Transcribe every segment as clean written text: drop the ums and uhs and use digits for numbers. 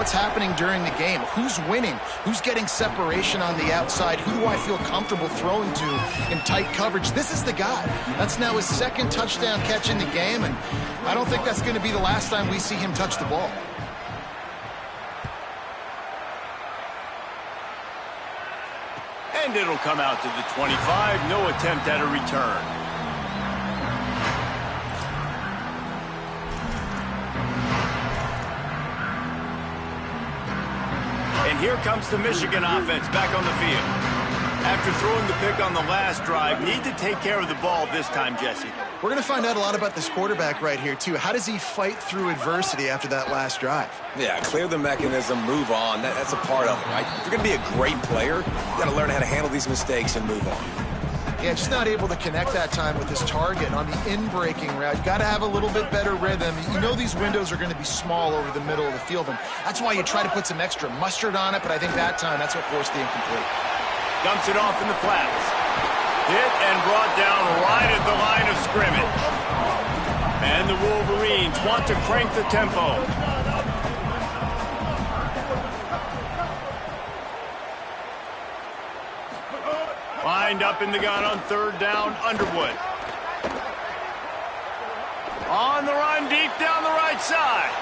What's happening during the game? Who's winning? Who's getting separation on the outside? Who do I feel comfortable throwing to in tight coverage? This is the guy. That's now his second touchdown catch in the game, and I don't think that's going to be the last time we see him touch the ball. And it'll come out to the 25. No attempt at a return. And here comes the Michigan offense back on the field. After throwing the pick on the last drive, need to take care of the ball this time, Jesse. We're going to find out a lot about this quarterback right here, too. How does he fight through adversity after that last drive? Yeah, clear the mechanism, move on. That's a part of it, right? If you're going to be a great player, you got to learn how to handle these mistakes and move on. Yeah, just not able to connect that time with his target on the in-breaking route. You got to have a little bit better rhythm. You know these windows are going to be small over the middle of the field, and that's why you try to put some extra mustard on it, but I think that time that's what forced the incomplete. Dumps it off in the flats. Hit and brought down right at the line of scrimmage. And the Wolverines want to crank the tempo. Lined up in the gun on third down, Underwood. On the run, deep down the right side.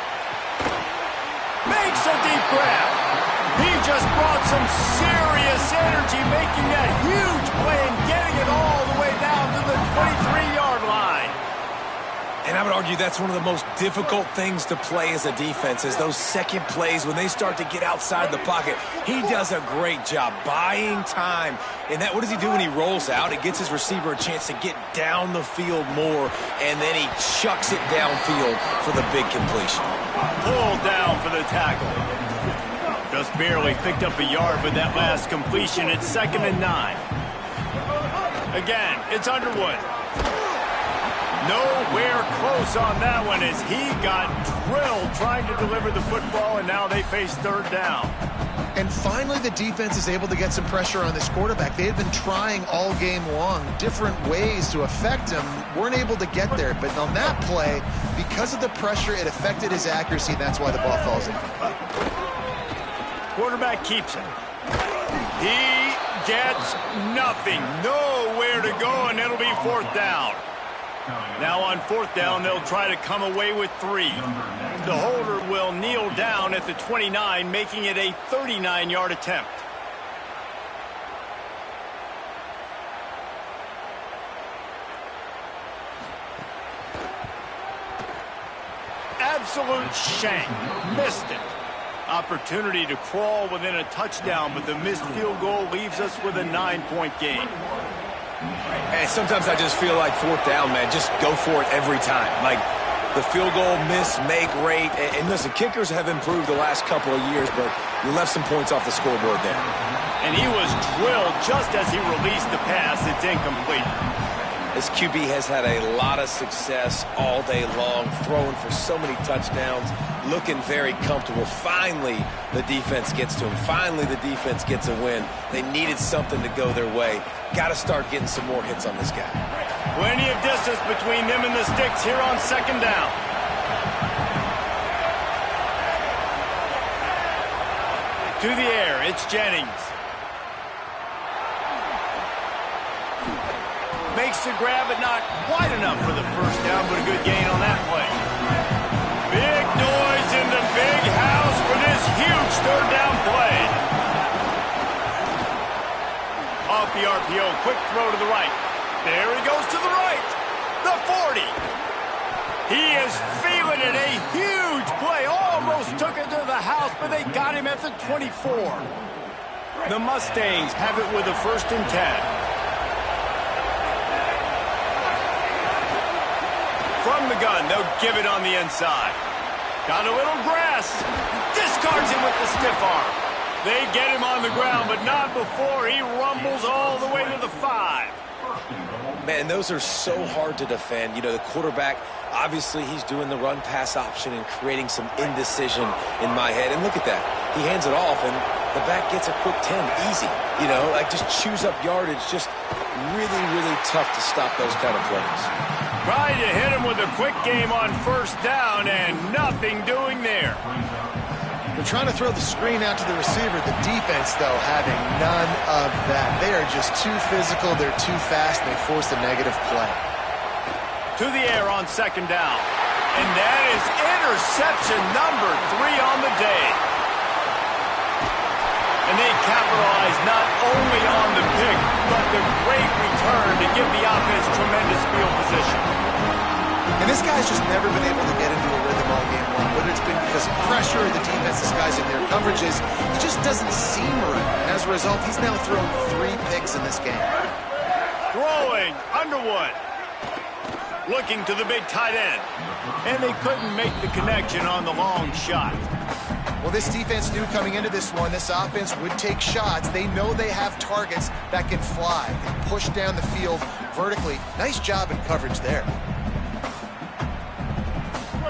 Makes a deep grab. He just brought some serious energy, making that huge play and getting it all the way down to the 23-yard line. And I would argue that's one of the most difficult things to play as a defense, is those second plays when they start to get outside the pocket. He does a great job buying time. And what does he do when he rolls out? It gets his receiver a chance to get down the field more, and then he chucks it downfield for the big completion. Pulled down for the tackle. Just barely picked up a yard with that last completion. It's 2nd and 9. Again, it's Underwood. Nowhere close on that one as he got drilled trying to deliver the football, and now they face third down. And finally the defense is able to get some pressure on this quarterback. They had been trying all game long different ways to affect him, weren't able to get there. But on that play, because of the pressure, it affected his accuracy, and that's why the ball falls incomplete. Quarterback keeps it. He gets nothing. Nowhere to go, and it'll be 4th down. Now on 4th down, they'll try to come away with 3. The holder will kneel down at the 29, making it a 39-yard attempt. Absolute shank. Missed it. Opportunity to crawl within a touchdown, but the missed field goal leaves us with a 9-point game. And sometimes I just feel like 4th down, man, just go for it every time. Like the field goal miss, make rate. And listen, kickers have improved the last couple of years, but you left some points off the scoreboard there. And he was drilled just as he released the pass. It's incomplete. This QB has had a lot of success all day long, throwing for so many touchdowns, looking very comfortable. Finally, the defense gets to him. Finally, the defense gets a win. They needed something to go their way. Got to start getting some more hits on this guy. Plenty of distance between them and the sticks here on 2nd down. To the air, it's Jennings. Makes the grab, but not quite enough for the 1st down, but a good gain on that play. Big noise in the big house for this huge 3rd down play. Off the RPO, quick throw to the right. There he goes to the right. The 40. He is feeling it. A huge play. Almost took it to the house, but they got him at the 24. The Mustangs have it with a 1st and 10. From the gun, they'll give it on the inside. Got a little grass. Discards him with the stiff arm. They get him on the ground, but not before he rumbles all the way to the 5. Man, those are so hard to defend. You know, the quarterback, obviously he's doing the run-pass option and creating some indecision in my head. And look at that. He hands it off, and the back gets a quick 10. Easy. You know, like just chews up yardage. Just really, really tough to stop those kind of plays. Tried to hit him with a quick game on 1st down, and nothing doing there. They're trying to throw the screen out to the receiver. The defense, though, having none of that. They are just too physical. They're too fast. And they force a negative play. To the air on second down. And that is interception number 3 on the day. And they capitalize not only on the pick, but the great return to give the offense tremendous field position. And this guy's just never been able to get into a rhythm all game long. Whether it's been because of pressure or the defense disguising their coverages, he just doesn't seem right. And as a result, he's now thrown 3 picks in this game. Throwing, Underwood. Looking to the big tight end. And they couldn't make the connection on the long shot. Well, this defense knew coming into this one, this offense would take shots. They know they have targets that can fly and push down the field vertically. Nice job in coverage there.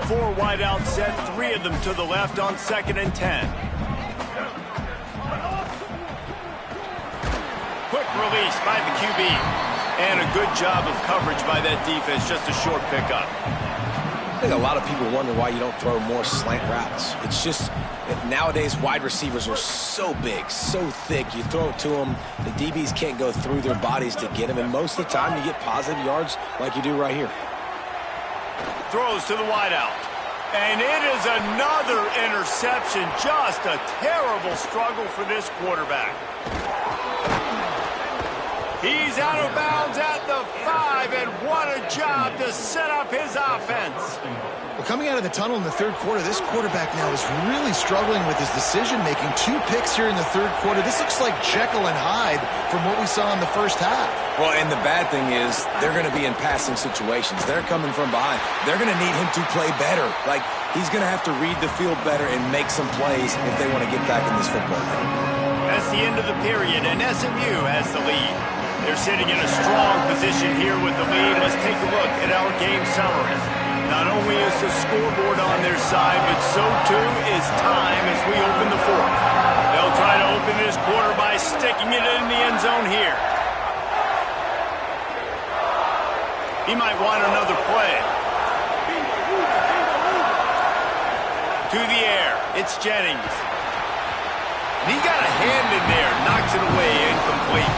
4 wide out set, 3 of them to the left on 2nd and 10. Quick release by the QB. And a good job of coverage by that defense, just a short pickup. I think a lot of people wonder why you don't throw more slant routes. It's just nowadays wide receivers are so big, so thick. You throw it to them, the DBs can't go through their bodies to get them, and most of the time you get positive yards like you do right here. Throws to the wideout. And it is another interception. Just a terrible struggle for this quarterback. He's out of bounds at the 5, and what a job to set up his offense. Well, coming out of the tunnel in the third quarter, this quarterback now is really struggling with his decision-making. 2 picks here in the third quarter. This looks like Jekyll and Hyde from what we saw in the first half. Well, and the bad thing is they're going to be in passing situations. They're coming from behind. They're going to need him to play better. Like, he's going to have to read the field better and make some plays if they want to get back in this football game. That's the end of the period, and SMU has the lead. They're sitting in a strong position here with the lead. Let's take a look at our game summary. Not only is the scoreboard on their side, but so too is time as we open the 4th. They'll try to open this quarter by sticking it in the end zone here. He might want another play. To the air, it's Jennings. And he got a hand in there, knocks it away, incomplete.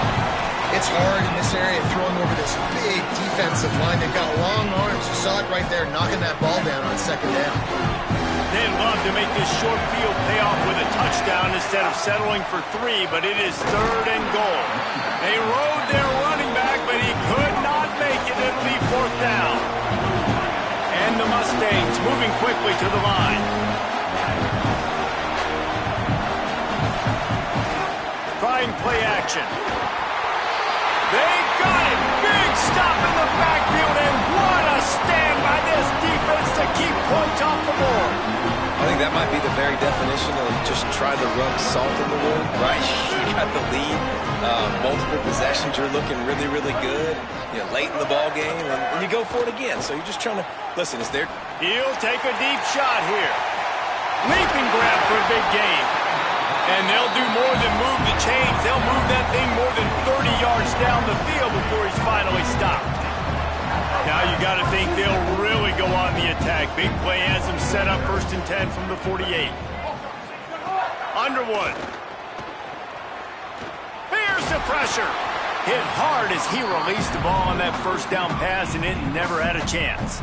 It's hard in this area throwing over this big defensive line. They've got long arms. You saw it right there, knocking that ball down on 2nd down. They'd love to make this short field pay off with a touchdown instead of settling for 3, but it is 3rd and goal. They rode their running back, but he could not make it. It'll be 4th down. And the Mustangs moving quickly to the line. Trying play action. They got it! Big stop in the backfield, and what a stand by this defense to keep points off the board. I think that might be the very definition of just trying to rub salt in the wound, right? You got the lead, multiple possessions, you're looking really, really good, late in the ball game, and you go for it again. So you're just trying to, listen, is there... He'll take a deep shot here. Leaping grab for a big gain. And they'll do more than move the chains. They'll move that thing more than 30 yards down the field before he's finally stopped. Now you got to think they'll really go on the attack. Big play has them set up 1st and 10 from the 48. Underwood. Here's the pressure. Hit hard as he released the ball on that 1st down pass, and it never had a chance.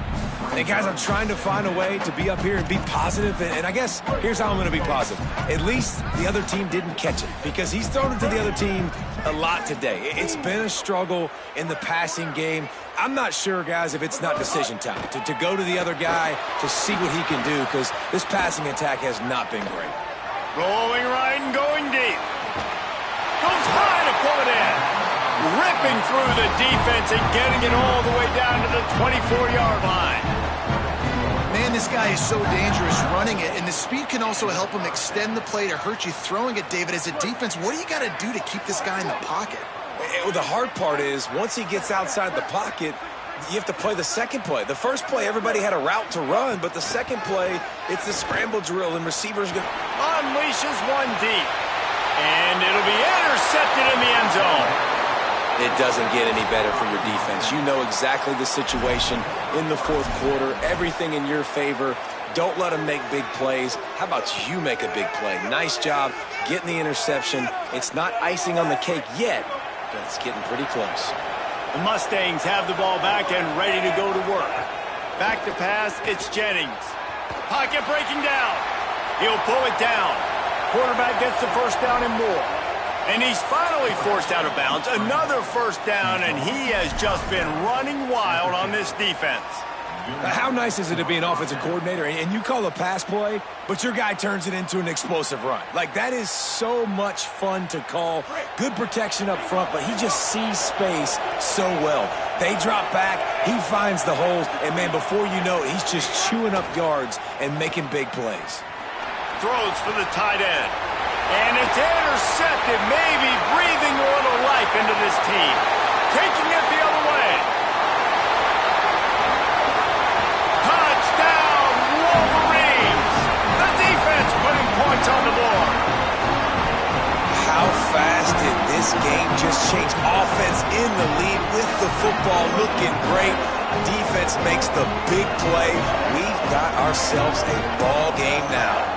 Hey, guys, I'm trying to find a way to be up here and be positive, and I guess here's how I'm going to be positive. At least the other team didn't catch it, because he's thrown it to the other team a lot today. It's been a struggle in the passing game. I'm not sure, guys, if it's not decision time, to go to the other guy to see what he can do, because this passing attack has not been great. Rolling right and going deep. Goes high to pull it in. Ripping through the defense and getting it all the way down to the 24-yard line. Man, this guy is so dangerous running it, and the speed can also help him extend the play to hurt you throwing it, David. As a defense, what do you got to do to keep this guy in the pocket? Well, the hard part is once he gets outside the pocket, you have to play the second play. The first play, everybody had a route to run, but the second play, it's the scramble drill, and receivers going unleashes one deep. And it'll be intercepted in the end zone. It doesn't get any better for your defense. You know exactly the situation in the 4th quarter, everything in your favor. Don't let them make big plays. How about you make a big play? Nice job getting the interception. It's not icing on the cake yet, but it's getting pretty close. The Mustangs have the ball back and ready to go to work. Back to pass, it's Jennings. Pocket breaking down. He'll pull it down. Quarterback gets the first down and more. And he's finally forced out of bounds. Another first down, and he has just been running wild on this defense. How nice is it to be an offensive coordinator and you call a pass play, but your guy turns it into an explosive run? Like, that is so much fun to call. Good protection up front, but he just sees space so well. They drop back, he finds the holes, and, man, before you know it, he's just chewing up yards and making big plays. Throws for the tight end. And it's intercepted, maybe breathing a little life into this team. Taking it the other way. Touchdown, Wolverines! The defense putting points on the board. How fast did this game just change? Offense in the lead with the football looking great. Defense makes the big play. We've got ourselves a ball game now.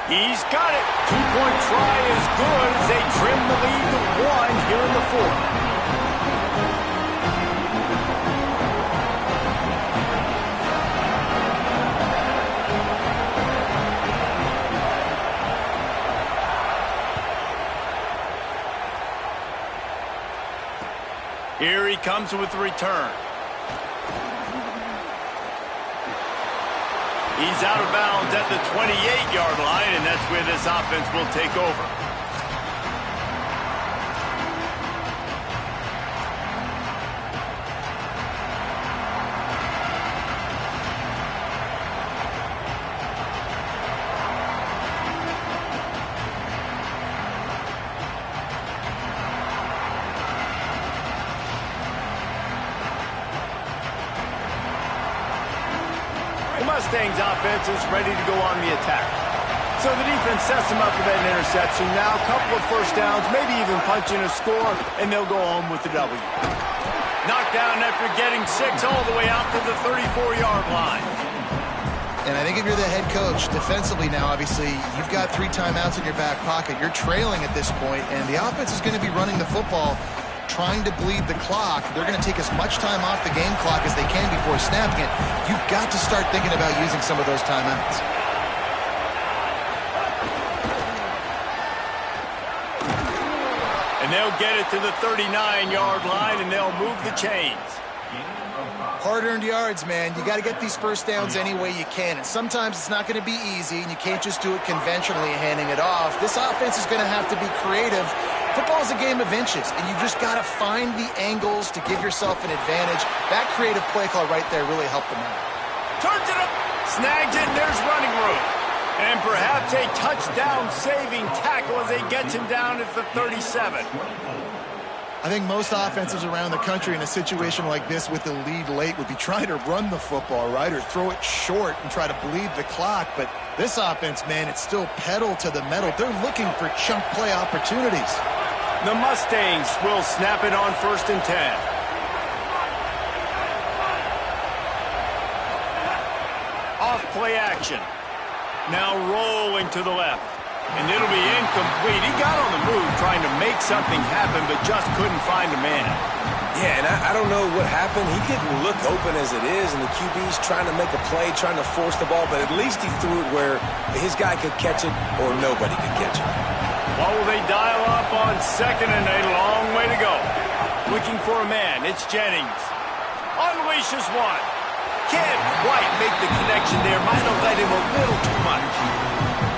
He's got it. Two-point try is good as they trim the lead to 1 here in the fourth. Here he comes with the return. He's out of bounds at the 28-yard line, and that's where this offense will take over. Mustangs offense is ready to go on the attack. So the defense sets them up with that interception. Now a couple of first downs, maybe even punch in a score, and they'll go home with the W. Knocked down after getting 6 all the way out to the 34-yard line. And I think if you're the head coach, defensively now, obviously, you've got 3 timeouts in your back pocket. You're trailing at this point, and the offense is going to be running the football, trying to bleed the clock. They're going to take as much time off the game clock as they can before snapping it. You've got to start thinking about using some of those timeouts. And they'll get it to the 39-yard line, and they'll move the chains. Hard-earned yards, man. You got to get these first downs any way you can. And sometimes it's not going to be easy, and you can't just do it conventionally handing it off. This offense is going to have to be creative. Football is a game of inches, and you've just got to find the angles to give yourself an advantage. That creative play call right there really helped them out. Turns it up, snags it, and there's running room. And perhaps a touchdown-saving tackle as he gets him down at the 37. I think most offenses around the country in a situation like this with the lead late would be trying to run the football, right, or throw it short and try to bleed the clock. But this offense, man, it's still pedal to the metal. They're looking for chunk play opportunities. The Mustangs will snap it on 1st and 10. Off play action. Now rolling to the left. And it'll be incomplete. He got on the move trying to make something happen, but just couldn't find a man. Yeah, and I don't know what happened. He didn't look open as it is, and the QB's trying to make a play, trying to force the ball, but at least he threw it where his guy could catch it or nobody could catch it. What will they dial up on 2nd and a long way to go? Looking for a man. It's Jennings. Unleashes one. Can't quite make the connection there. Might have let him a little too much.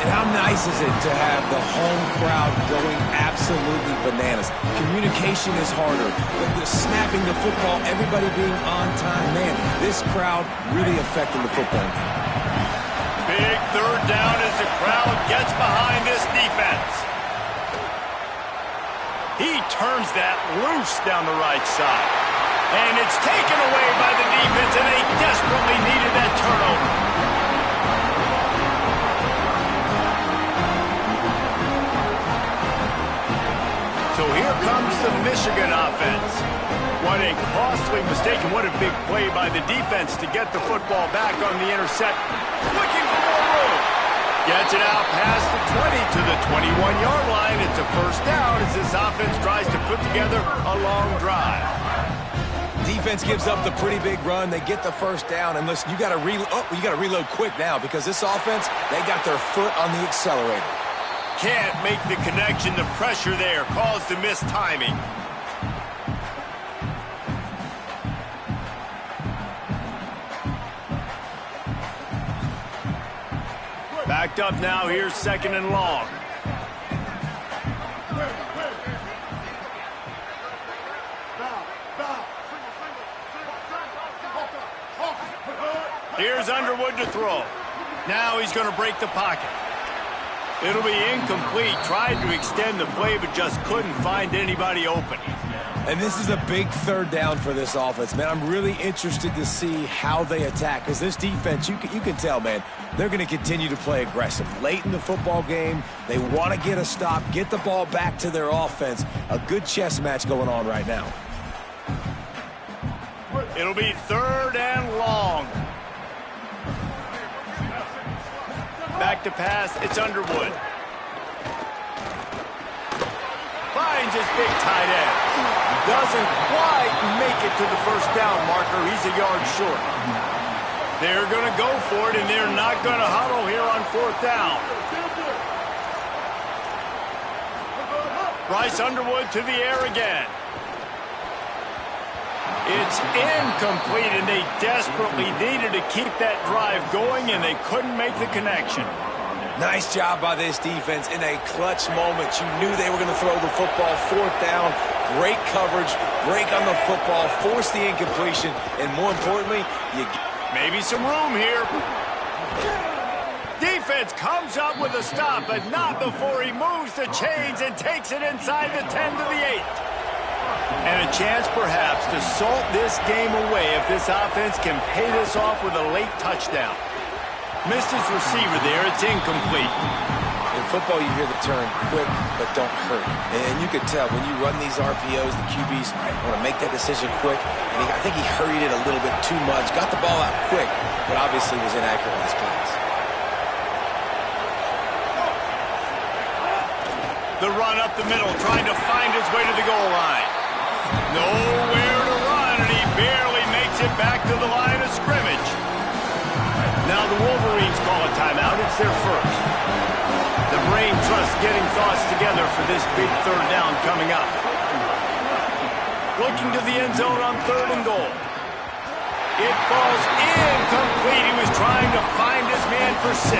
And how nice is it to have the home crowd going absolutely bananas? Communication is harder. The snapping the football, everybody being on time. Man, this crowd really affecting the football game. Big 3rd down as the crowd gets behind this defense. He turns that loose down the right side. And it's taken away by the defense, and they desperately needed that turnover. So here comes the Michigan offense. What a costly mistake, and what a big play by the defense to get the football back on the intercept. Looking for more room. Gets it out past the 20 to the 21-yard line. It's a first down as this offense tries to put together a long drive. Defense gives up the pretty big run. They get the first down, and listen, you got to reload quick now because this offense, they got their foot on the accelerator. Can't make the connection. The pressure there caused the missed timing. Backed up now. Here's second and long. Here's Underwood to throw. Now he's going to break the pocket. It'll be incomplete. Tried to extend the play, but just couldn't find anybody open. And this is a big third down for this offense, man. I'm really interested to see how they attack because this defense, you can tell, man, they're going to continue to play aggressive. Late in the football game, they want to get a stop, get the ball back to their offense. A good chess match going on right now. It'll be third and long. Back to pass, it's Underwood. Finds his big tight end. Doesn't quite make it to the first down marker. He's a yard short. They're going to go for it, and they're not going to huddle here on fourth down. Bryce Underwood to the air again. It's incomplete, and they desperately needed to keep that drive going, and they couldn't make the connection. Nice job by this defense in a clutch moment. You knew they were going to throw the football. Fourth down, great coverage, break on the football, force the incompletion, and more importantly, maybe some room here. Defense comes up with a stop, but not before he moves the chains and takes it inside the 10 to the 8. And a chance, perhaps, to salt this game away if this offense can pay this off with a late touchdown. Missed his receiver there. It's incomplete. In football, you hear the term quick, but don't hurry. And you can tell when you run these RPOs, the QBs want to make that decision quick. And I think he hurried it a little bit too much. Got the ball out quick, but obviously was inaccurate with his pass. The run up the middle, trying to find his way to the goal line. Nowhere to run, and he barely makes it back to the line of scrimmage. Now the Wolverines call a timeout. It's their first. The brain trust getting thoughts together for this big third down coming up. Looking to the end zone on third and goal. It falls incomplete. He was trying to find his man for 6.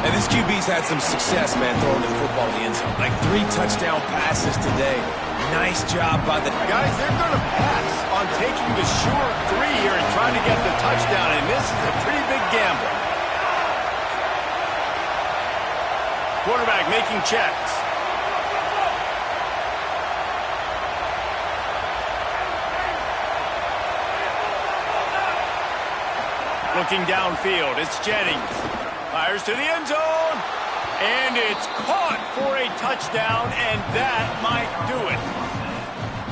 And this QB's had some success, man, throwing the football in the end zone. Like 3 touchdown passes today. Nice job by the guys. They're going to pass on taking the short 3 here and trying to get the touchdown, and this is a pretty big gamble. Quarterback making checks. Looking downfield, it's Jennings. Fires to the end zone, and it's caught for a touchdown, and that might do it.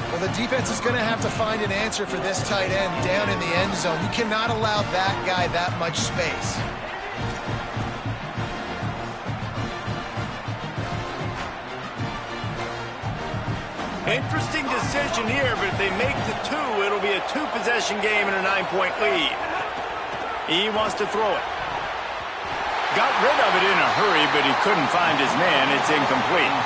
Well, the defense is going to have to find an answer for this tight end down in the end zone. You cannot allow that guy that much space. Interesting decision here, but if they make the 2, it'll be a 2-possession game and a 9-point lead. He wants to throw it. Got rid of it in a hurry, but he couldn't find his man. It's incomplete.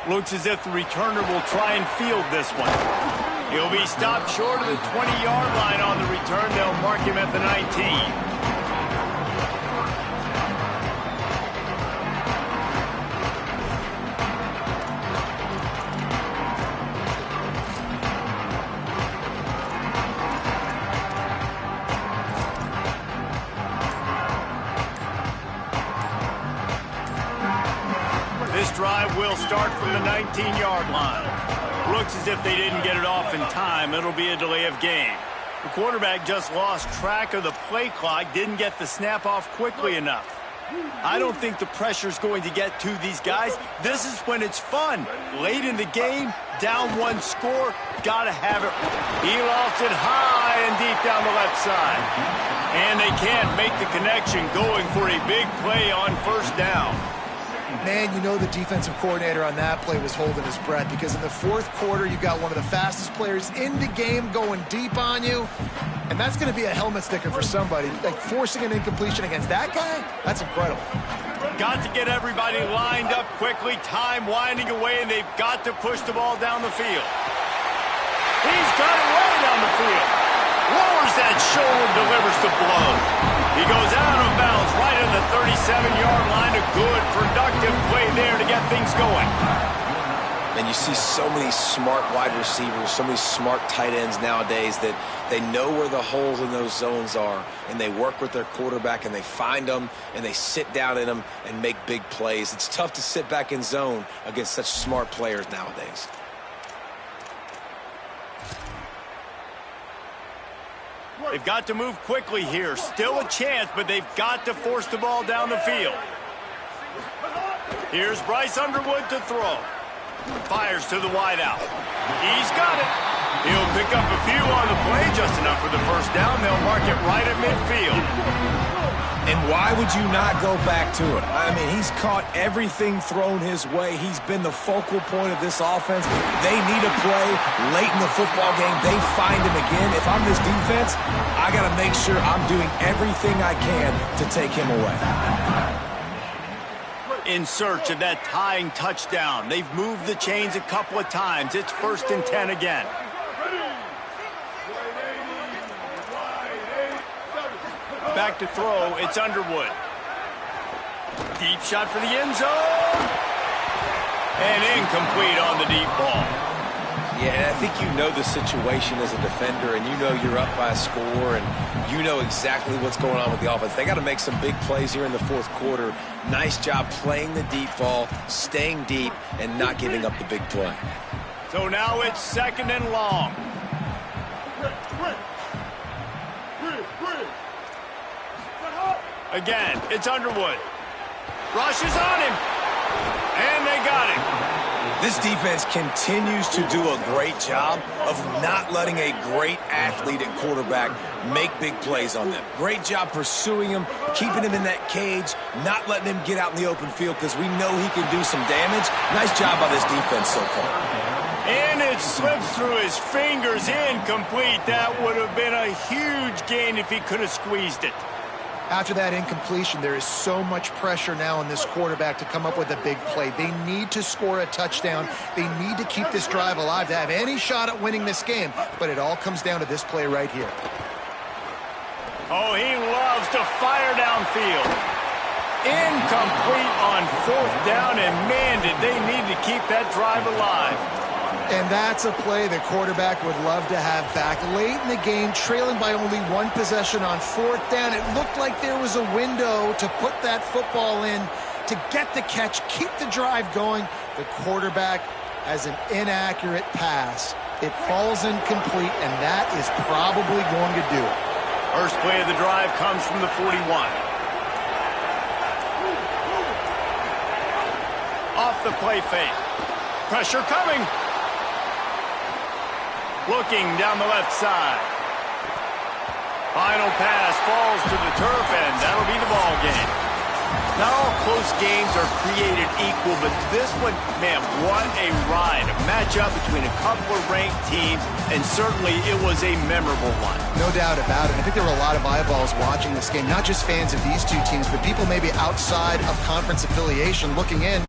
Looks as if the returner will try and field this one. He'll be stopped short of the 20-yard line on the return. They'll mark him at the 19. drive will start from the 19-yard line. Looks as if they didn't get it off in time. It'll be a delay of game. The quarterback just lost track of the play clock, didn't get the snap off quickly enough. I don't think the pressure's going to get to these guys. This is when it's fun. Late in the game, down one score, gotta have it. He lost it high and deep down the left side. And they can't make the connection, going for a big play on first down. Man, you know the defensive coordinator on that play was holding his breath, because in the fourth quarter, you got one of the fastest players in the game going deep on you, and that's going to be a helmet sticker for somebody. Like, forcing an incompletion against that guy, that's incredible. Got to get everybody lined up quickly, time winding away, and they've got to push the ball down the field. He's got it way down the field. Lowers that shoulder, delivers the blow. He goes out of bounds right in the 37-yard line. A good, productive play there to get things going. And you see so many smart wide receivers, so many smart tight ends nowadays that they know where the holes in those zones are, and they work with their quarterback, and they find them, and they sit down in them and make big plays. It's tough to sit back in zone against such smart players nowadays. They've got to move quickly here. Still a chance, but they've got to force the ball down the field. Here's Bryce Underwood to throw. Fires to the wideout. He's got it. He'll pick up a few on the play, just enough for the first down. They'll mark it right at midfield. And why would you not go back to it? I mean, he's caught everything thrown his way. He's been the focal point of this offense. They need a play late in the football game. They find him again. If I'm this defense, I got to make sure I'm doing everything I can to take him away. In search of that tying touchdown. They've moved the chains a couple of times. It's 1st and 10 again. Back to throw, it's Underwood. Deep shot for the end zone. And incomplete on the deep ball. Yeah, I think you know the situation as a defender, and you know you're up by a score, and you know exactly what's going on with the offense. They got to make some big plays here in the fourth quarter. Nice job playing the deep ball, staying deep, and not giving up the big play. So now it's 2nd and long. Again, it's Underwood. Rush is on him. And they got him. This defense continues to do a great job of not letting a great athlete at quarterback make big plays on them. Great job pursuing him, keeping him in that cage, not letting him get out in the open field, because we know he can do some damage. Nice job by this defense so far. And it slips through his fingers, incomplete. That would have been a huge gain if he could have squeezed it. After that incompletion, there is so much pressure now on this quarterback to come up with a big play. They need to score a touchdown. They need to keep this drive alive to have any shot at winning this game. But it all comes down to this play right here. Oh, he loves to fire downfield. Incomplete on 4th down, and man, did they need to keep that drive alive. And that's a play the quarterback would love to have back. Late in the game, trailing by only one possession on 4th down, it looked like there was a window to put that football in, to get the catch, keep the drive going. The quarterback has an inaccurate pass. It falls incomplete, and that is probably going to do it. First play of the drive comes from the 41. Off the play fake. Pressure coming. Looking down the left side. Final pass falls to the turf, and that'll be the ball game. Not all close games are created equal, but this one, man, what a ride. A matchup between a couple of ranked teams, and certainly it was a memorable one. No doubt about it. I think there were a lot of eyeballs watching this game, not just fans of these two teams, but people maybe outside of conference affiliation looking in.